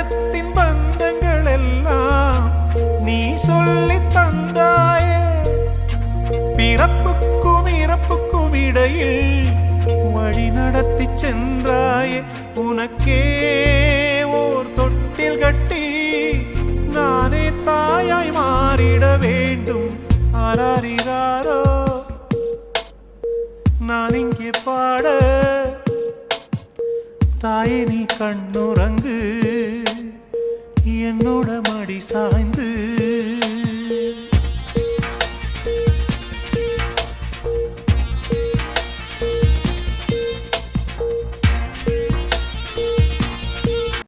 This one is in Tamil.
உள்ளத்தின் பந்தங்கள் எல்லாம் நீ சொல்லி தந்தாயே. பிறப்புக்கும் இறப்புக்கும் இடையில் வழி நடத்தி சென்றாயே. உனக்கே ஓர் தொட்டில் கட்டி நானே தாயாய் மாறிட வேண்டும். ஆராரிராரோ நான் இங்கே பாட, தாயே நீ கண்ணுறங்கு என்னோட மடி சாய்ந்து.